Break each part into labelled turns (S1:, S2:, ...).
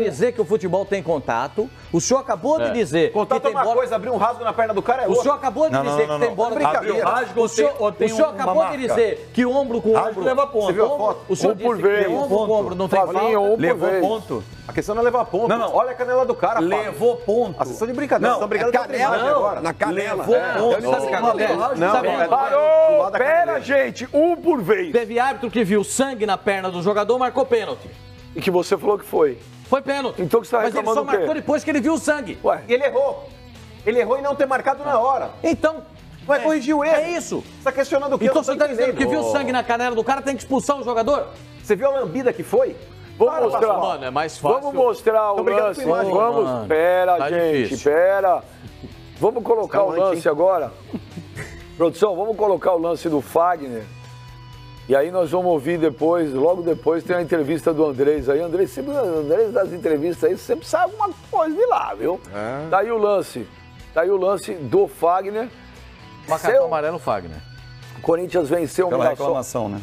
S1: Dizer que o futebol tem contato. O senhor acabou de dizer
S2: contato
S1: que tem
S2: é uma
S1: bola...
S2: coisa, abrir um rasgo na perna do cara é
S1: outra. O senhor acabou de dizer que tem bola...
S2: Abrir um rasgo
S1: o senhor acabou de dizer que ombro com ombro...
S3: leva ponto.
S2: Você viu a foto?
S1: O senhor disse que ombro com ombro não tem falta.
S3: Levou ponto.
S2: A questão não é levar ponto.
S3: Não.
S2: Olha a canela do cara,
S3: Levou ponto.
S2: Vocês estão de brincadeira.
S3: Não,
S2: estão brigando contra a imagem agora.
S3: Na canela.
S2: Levou ponto.
S4: Parou! Pera, gente, um por vez.
S1: Teve árbitro que viu sangue na perna do jogador, marcou pênalti.
S4: E que você falou que foi.
S1: Foi pênalti.
S4: Então que você tá
S1: Mas ele
S4: reclamando
S1: só
S4: o quê?
S1: marcou depois que ele viu o sangue.
S4: Ué,
S2: E ele errou. Ele errou em não ter marcado na hora.
S1: Então...
S2: Vai corrigir o erro.
S1: É isso.
S2: Você está questionando o quê?
S1: Então
S2: Eu não
S1: você
S2: tô
S1: está dizendo que
S2: entendendo.
S1: viu sangue na canela do cara, tem que expulsar o jogador?
S2: Você viu a lambida que foi?
S4: vamos mostrar.
S1: Mano, é mais fácil.
S4: Vamos mostrar o
S2: Tô brigando
S4: lance.
S2: com a imagem.
S4: Vamos.
S1: Mano,
S4: Pera,
S1: tá
S4: gente,
S1: difícil.
S4: pera. Vamos colocar o
S2: Calma,
S4: lance
S2: hein?
S4: agora. Produção, vamos colocar o lance do Fagner. E aí nós vamos ouvir depois, logo depois tem a entrevista do Andrés aí. Andrés das entrevistas aí, sempre sai alguma coisa de lá, viu? Tá aí o lance. Tá aí o lance do Fagner.
S1: Macacão amarelo Fagner.
S4: O Corinthians venceu o
S3: Pela
S4: Mirassol.
S3: reclamação, né?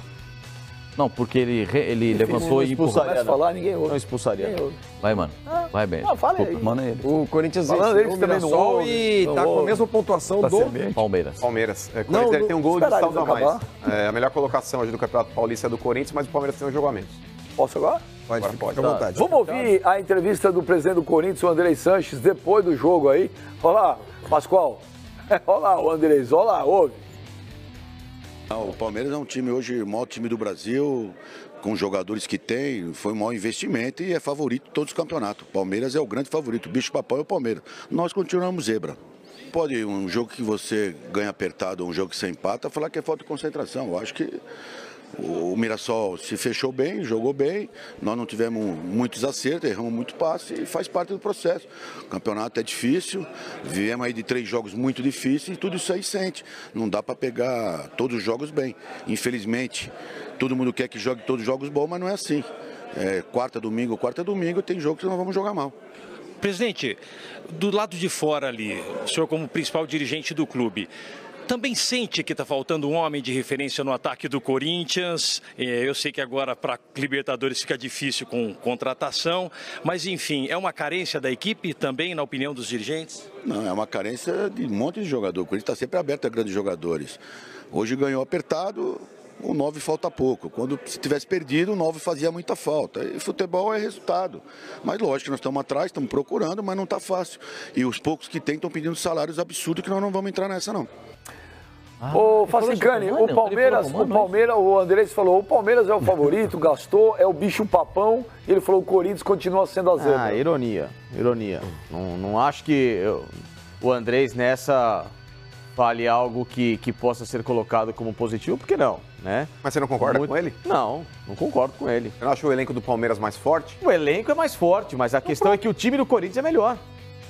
S1: Não, porque ele levantou e empurrou.
S4: Começa a falar, ninguém ouve.
S3: Não expulsaria.
S4: Ninguém ouve.
S1: Vai, mano. Vai bem.
S4: Não, fala aí.
S3: Manda ele.
S5: O Corinthians
S4: Falando
S5: venceu
S4: eles
S5: o
S4: também não
S5: Mirassol
S4: ouvem,
S5: e
S4: não
S5: tá com a
S4: ouvem.
S5: mesma pontuação
S3: Tá
S5: do...
S3: semente.
S1: Palmeiras.
S2: Palmeiras. O
S5: Não,
S2: Corinthians ele tem um gol de
S4: espera
S2: saldo a
S4: eles
S2: mais.
S4: acabar.
S2: A melhor colocação hoje do Campeonato Paulista é do Corinthians, mas o Palmeiras tem um jogo a menos.
S4: Posso agora?
S5: Pode, fica à vontade.
S4: Vamos ouvir a entrevista do presidente do Corinthians, o Andrés Sanches, depois do jogo aí. Olha lá, Pascoal. Olha lá o Andrés, olha lá, ouve.
S6: O Palmeiras é um time hoje, o maior time do Brasil, com os jogadores que tem, foi um maior investimento e é favorito de todos os campeonatos. O Palmeiras é o grande favorito, o bicho-papão é o Palmeiras. Nós continuamos zebra. Pode um jogo que você ganha apertado ou um jogo que você empata, falar que é falta de concentração. Eu acho que o Mirassol se fechou bem, jogou bem, nós não tivemos muitos acertos, erramos muito passe e faz parte do processo. O campeonato é difícil, viemos aí de 3 jogos muito difíceis e tudo isso aí sente. Não dá para pegar todos os jogos bem. Infelizmente, todo mundo quer que jogue todos os jogos bons, mas não é assim. Quarta, domingo, tem jogos que nós vamos jogar mal.
S7: Presidente, do lado de fora ali, o senhor como principal dirigente do clube, também sente que está faltando um homem de referência no ataque do Corinthians? Eu sei que agora para Libertadores fica difícil com contratação, mas enfim, é uma carência da equipe também, na opinião dos dirigentes?
S6: Não, é uma carência de um monte de jogador. O Corinthians está sempre aberto a grandes jogadores. Hoje ganhou apertado, o 9 falta pouco. Quando se tivesse perdido, o 9 fazia muita falta. E futebol é resultado. Mas lógico que nós estamos atrás, estamos procurando, mas não está fácil. E os poucos que tem estão pedindo salários absurdos que nós não vamos entrar nessa, não.
S4: Ô, Facicani, o Palmeiras, o Andrés falou, o Palmeiras é o favorito, gastou, é o bicho-papão, e ele falou, o Corinthians continua sendo a zebra.
S8: Ironia. Não acho que o Andrés nessa fale algo que possa ser colocado como positivo, porque não, né?
S2: Mas você não concorda com ele?
S8: Não concordo com ele.
S2: Você não acha o elenco do Palmeiras mais forte?
S8: O elenco é mais forte, mas a questão é que o time do Corinthians é melhor,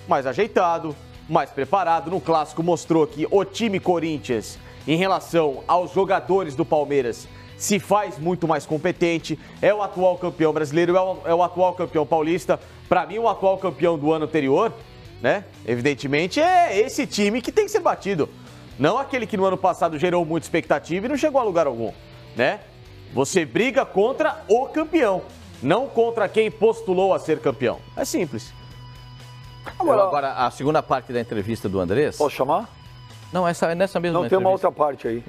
S8: mais ajeitado, mais preparado. No Clássico mostrou que o time Corinthians, em relação aos jogadores do Palmeiras, se faz muito mais competente, é o atual campeão brasileiro, é o atual campeão paulista. Para mim, o atual campeão do ano anterior, né? Evidentemente, é esse time que tem que ser batido. Não aquele que no ano passado gerou muita expectativa e não chegou a lugar algum, né? Você briga contra o campeão, não contra quem postulou a ser campeão. É simples.
S1: Agora, a segunda parte da entrevista do Andrés...
S4: Posso chamar?
S1: Não, nessa mesma
S4: Não,
S1: entrevista.
S4: tem uma outra parte aí.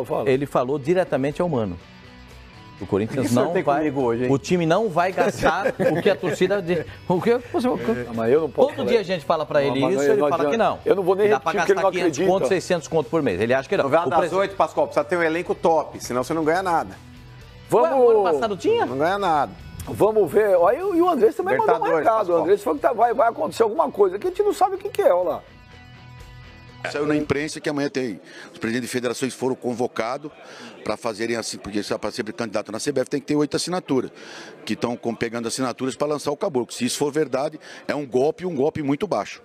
S4: Fala.
S1: Ele falou diretamente ao Mano. O Corinthians
S3: O que
S1: não
S3: tem
S1: vai...
S3: comigo hoje, hein?
S1: O time não vai gastar o que a torcida... O que você...
S4: Mas eu não posso
S1: Todo
S4: falar.
S1: dia a gente fala pra ele
S4: Não, mas
S1: isso,
S4: não
S1: ele fala
S4: adianta.
S1: que não.
S4: Eu não vou nem
S1: Dá pra
S4: repetir, porque ele
S1: gastar
S4: não
S1: 500
S4: acredita.
S1: conto, 600 conto por mês. Ele acha que não.
S2: Novela
S1: O
S2: das
S1: presidente-
S2: 8, Pascoal, precisa ter um elenco top, senão você não ganha nada.
S1: Ué, o ano
S4: Vamos,
S1: passado tinha?
S2: Não ganha nada.
S4: vamos ver. Olha, e o Andrés também mandou um
S2: Libertadores,
S4: recado.
S2: Pascoal.
S4: O Andrés falou que vai acontecer alguma coisa que a gente não sabe o que é, olha lá.
S6: Saiu na imprensa que amanhã tem. Os presidentes de federações foram convocados para fazerem assim, porque para ser candidato na CBF tem que ter 8 assinaturas, que estão pegando assinaturas para lançar o caboclo. Se isso for verdade, é um golpe muito baixo.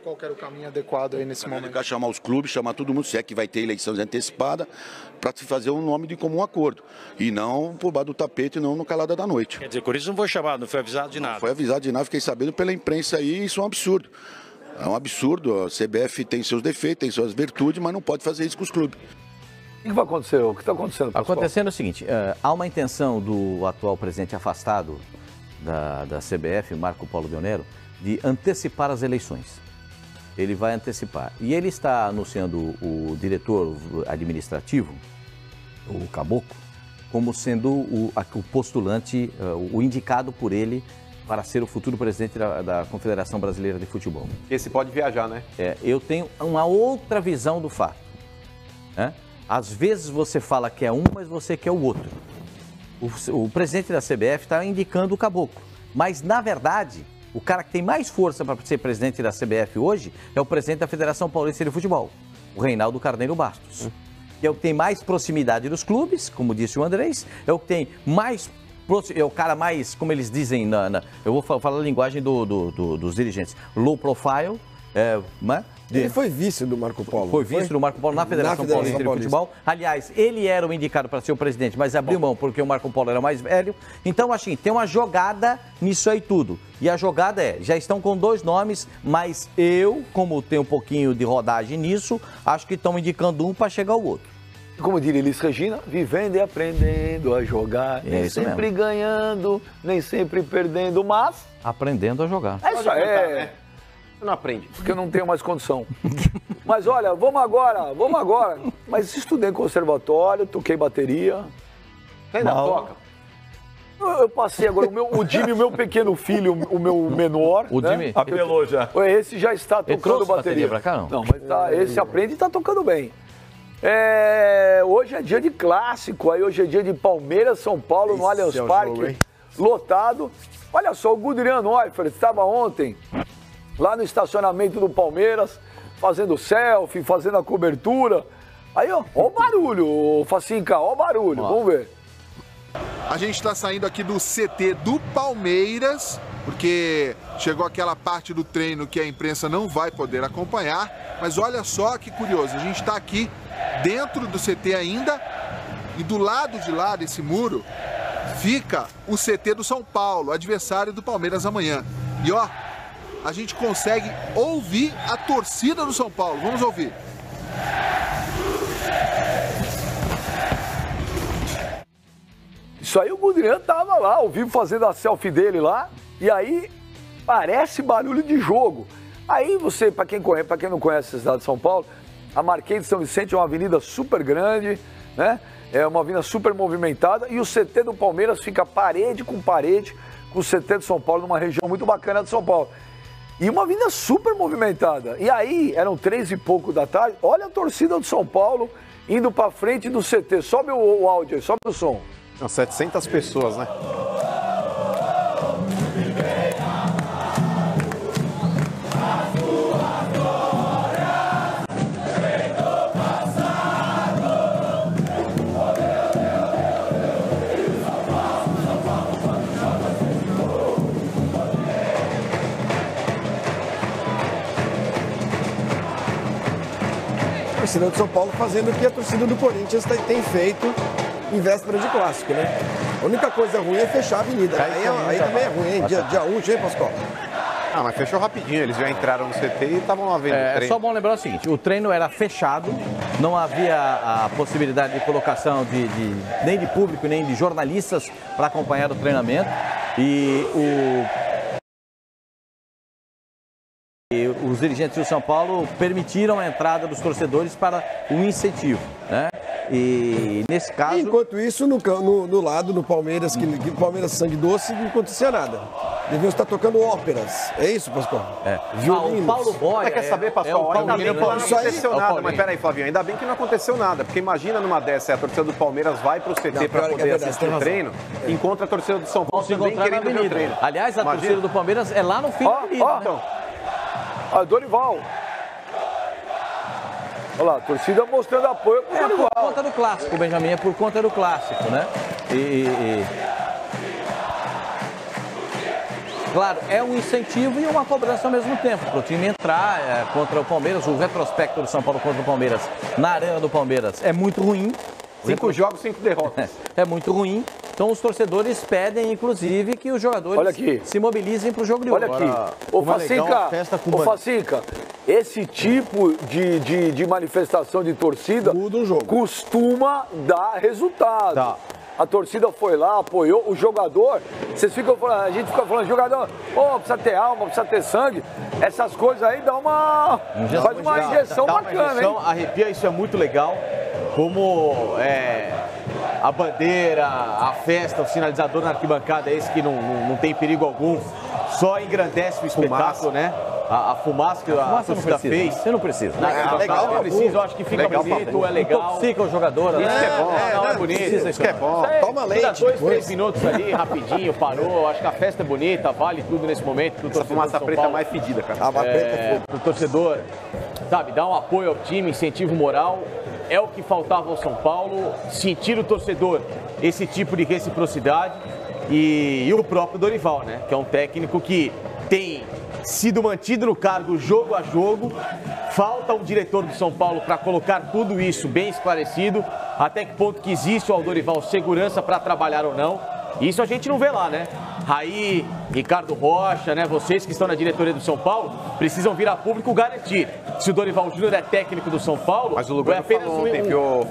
S9: Qual que era o caminho adequado aí nesse momento?
S6: Tem que chamar os clubes, chamar todo mundo, se é que vai ter eleições antecipadas, para se fazer um nome de comum acordo. E não por baixo do tapete, não no calada da noite.
S7: Quer dizer, o Corinthians não foi chamado, não foi avisado de nada.
S6: Foi avisado de nada, fiquei sabendo pela imprensa aí, isso é um absurdo. É um absurdo, a CBF tem seus defeitos, tem suas virtudes, mas não pode fazer isso com os clubes.
S4: O que vai acontecer? O que está acontecendo, Pascoal?
S1: Acontecendo o seguinte, há uma intenção do atual presidente afastado da CBF, Marco Polo Deonero, de antecipar as eleições. Ele vai antecipar. E ele está anunciando o diretor administrativo, o Caboclo, como sendo o postulante, o indicado por ele para ser o futuro presidente da Confederação Brasileira de Futebol.
S2: Esse pode viajar, né?
S1: Eu tenho uma outra visão do fato. Né? Às vezes você fala que é um, mas você quer o outro. O presidente da CBF está indicando o Caboclo. Mas, na verdade, o cara que tem mais força para ser presidente da CBF hoje é o presidente da Federação Paulista de Futebol, o Reinaldo Carneiro Bastos. Que é o que tem mais proximidade dos clubes, como disse o Andrés, é o que tem mais... É o cara mais, como eles dizem, eu vou falar a linguagem dos dirigentes, low profile, né?
S5: Ele foi vice do Marco Polo.
S1: Foi vice do Marco Polo na Federação Paulista de Futebol. Aliás, ele era o indicado para ser o presidente, mas abriu mão porque o Marco Polo era mais velho. Então, assim, tem uma jogada nisso aí tudo. E a jogada já estão com 2 nomes, mas eu, como tenho um pouquinho de rodagem nisso, acho que estão indicando um para chegar ao outro.
S4: Como diria Elis Regina, vivendo e aprendendo a jogar, nem sempre ganhando, nem sempre perdendo, mas...
S1: aprendendo a jogar.
S4: É isso aí.
S2: Você não aprende.
S4: Porque eu não tenho mais condição. Mas olha, vamos agora. Mas estudei em conservatório, toquei bateria.
S2: Você ainda toca?
S4: Eu passei agora, o Jimmy, o meu pequeno filho, o meu menor.
S1: O Jimmy?
S3: Apelou já.
S4: Esse já está tocando bateria.
S1: Pra cá, não?
S4: Não, mas esse aprende e está tocando bem. Hoje é dia de clássico, hoje é dia de Palmeiras, São Paulo, no Allianz Parque, lotado. Olha só, o Guderian Neufeld estava ontem lá no estacionamento do Palmeiras, fazendo selfie, fazendo a cobertura. Aí, ó o barulho, Facinca, ó o barulho, vamos ver.
S10: A gente está saindo aqui do CT do Palmeiras, porque chegou aquela parte do treino que a imprensa não vai poder acompanhar. Mas olha só que curioso, a gente está aqui dentro do CT ainda, e do lado de lá desse muro fica o CT do São Paulo, adversário do Palmeiras amanhã. E ó, a gente consegue ouvir a torcida do São Paulo. Vamos ouvir.
S4: Isso aí o Guderian tava lá, ao vivo, fazendo a selfie dele lá, e aí parece barulho de jogo. Aí você, para quem não conhece a cidade de São Paulo, a Marquês de São Vicente é uma avenida super grande, né? É uma avenida super movimentada, e o CT do Palmeiras fica parede com o CT de São Paulo, numa região muito bacana de São Paulo. E uma avenida super movimentada. E aí, eram 3 e pouco da tarde, olha a torcida do São Paulo indo para frente do CT. Sobe o áudio aí, sobe o som.
S2: 700 pessoas, né?
S5: A torcida do São Paulo fazendo o que a torcida do Corinthians tem feito em véspera de clássico, né? A única coisa ruim é fechar a avenida. Aí também é ruim, hein? Dia útil, hein, Pascoal?
S2: Ah, mas fechou rapidinho. Eles já entraram no CT e estavam lá vendo o treino.
S1: É só bom lembrar o seguinte, o treino era fechado, não havia a possibilidade de colocação nem de público, nem de jornalistas para acompanhar o treinamento. E os dirigentes do São Paulo permitiram a entrada dos torcedores para um incentivo, né? E nesse caso...
S5: Enquanto isso, no lado do Palmeiras, que o Palmeiras sangue doce, não acontecia nada. Deviam estar tocando óperas. É isso, Pascoal?
S1: O Paulo Boia...
S2: Quer saber, Pascoal? Ainda bem que não aconteceu nada. Mas peraí, Flavinho, ainda bem que não aconteceu nada. Porque imagina numa dessa, a torcida do Palmeiras vai pro CT para poder assistir o treino, encontra a torcida do São Paulo também querendo ver o treino.
S1: Aliás, a torcida do Palmeiras é lá no fim da avenida, né?
S4: A Dorival. Olha lá, a torcida mostrando apoio pro Dorival.
S1: Por conta do clássico, Benjamin, é por conta do clássico, né? Claro, é um incentivo e uma cobrança ao mesmo tempo. Para o time entrar contra o Palmeiras, o retrospecto do São Paulo contra o Palmeiras na Arena do Palmeiras é muito ruim.
S2: 5 jogos, 5 derrotas.
S1: É muito ruim. Então os torcedores pedem, inclusive, que os jogadores se mobilizem para o jogo de hoje.
S4: Olha aqui, ô Facinca, esse tipo de manifestação de torcida costuma dar resultado. a torcida foi lá, apoiou o jogador. Vocês ficam falando, a gente fica falando, jogador, precisa ter alma, precisa ter sangue. Essas coisas aí dão faz uma injeção bacana, hein?
S8: Arrepia, isso é muito legal. Como a bandeira, a festa, o sinalizador na arquibancada, esse que não tem perigo algum, só engrandece o espetáculo, né? A fumaça que a torcida fez.
S1: Você não precisa.
S8: É legal, não precisa, eu acho que fica bonito, é legal.
S1: Fica o jogador.
S8: Isso é bom, é bonito.
S1: Isso é bom.
S5: Toma leite.
S8: 2, 3 minutos ali, rapidinho, parou. Acho que a festa é bonita, vale tudo nesse momento.
S2: Essa fumaça preta mais fedida, cara.
S8: Pro torcedor, sabe, dar um apoio ao time, incentivo moral. É o que faltava ao São Paulo, sentir o torcedor, esse tipo de reciprocidade. E o próprio Dorival, né? Que é um técnico que tem sido mantido no cargo jogo a jogo. Falta um diretor do São Paulo para colocar tudo isso bem esclarecido. Até que ponto que existe ao Dorival segurança para trabalhar ou não. Isso a gente não vê lá, né? Raí, Ricardo Rocha, né? Vocês que estão na diretoria do São Paulo precisam vir a público garantir se o Dorival Júnior é técnico do São Paulo.
S2: Mas o Lugano falou ontem que o